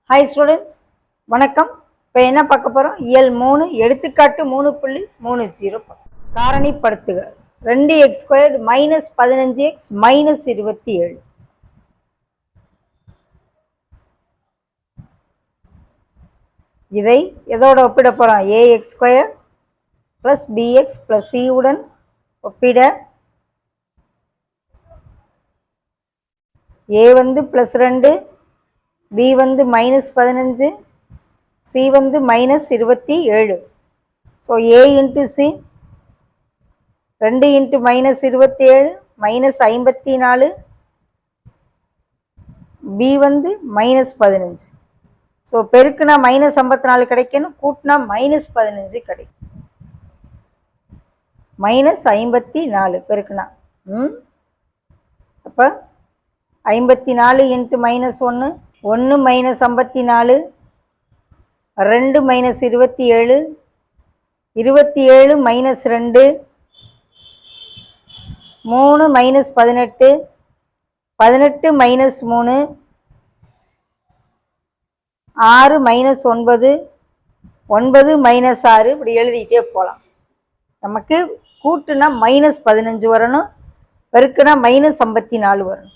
Hi students, வணக்கம். இப்போ என்ன பார்க்க போகிறோம்? இயல் 3 எடுத்துக்காட்டு 3.30 காரணிப்படுத்துக. 2x² - 15x - 27. இதை எதோட ஒப்பிட போகிறோம்? ax² + bx + c உடன் ஒப்பிட a வந்து +2, b வந்து -15, c வந்து -27. ஸோ a × c 2 × -27 -54, b வந்து -15. ஸோ பெருக்குனா -54 கிடைக்கணும், கூட்டினா -15 கிடைக்கும். -54 பெருக்குனா அப்போ 54 × -1 1 - 54, 2 - 27, 27 - 2, 3 - 18, 18 - 3, 6 - 9, 9 - 6, இப்படி எழுதிக்கிட்டே போகலாம். நமக்கு கூட்டுனா -15 வரணும், பெருக்குனா -54 வரணும்.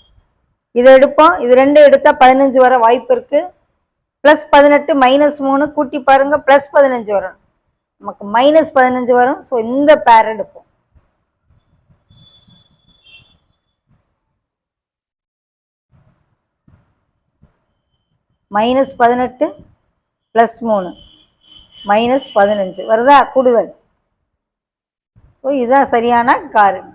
இதை எடுப்போம், இது 2 எடுத்தால் 15 வர வாய்ப்பு இருக்குது. +18 -3 கூட்டி பாருங்கள், +15 வரணும். நமக்கு -15 வரும். ஸோ இந்த பேர் எடுப்போம். -18 +3 -15 வருதா? கூடுதல். ஸோ இதுதான் சரியான காரணி.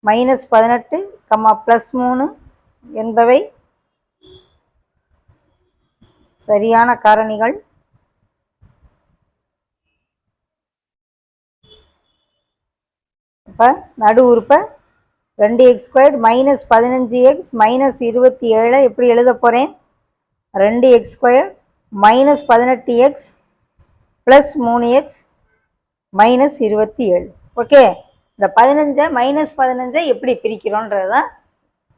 -18, +3 என்பவை சரியான காரணிகள். இப்போ நடு உறுப்பை 2x² - 15x - 27 எப்படி எழுத போகிறேன்? 2x² - 18x + 3x - 27. ஓகே, இந்த 15 -15 எப்படி பிரிக்கிறோன்றது தான்.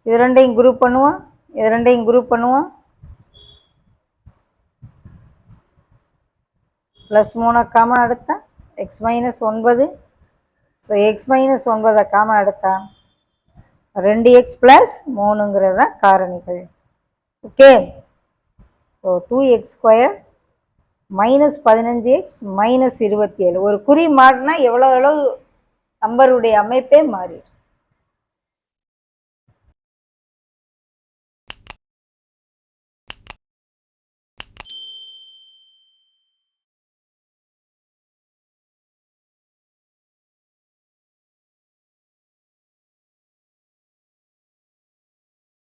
இது ரெண்டையும் குரூப் பண்ணுவோம், இது ரெண்டையும் குரூப் பண்ணுவோம். +3 காமன் எடுத்தா x - 9. ஸோ x - 9 காமன் எடுத்தா 2x + 3ங்கிறது தான் காரணிகள். Okay, so 2x² - 15x - 27. ஒரு குறி மாறினா எவ்வளோ நம்பருடைய அமைப்பே மாறிடும்.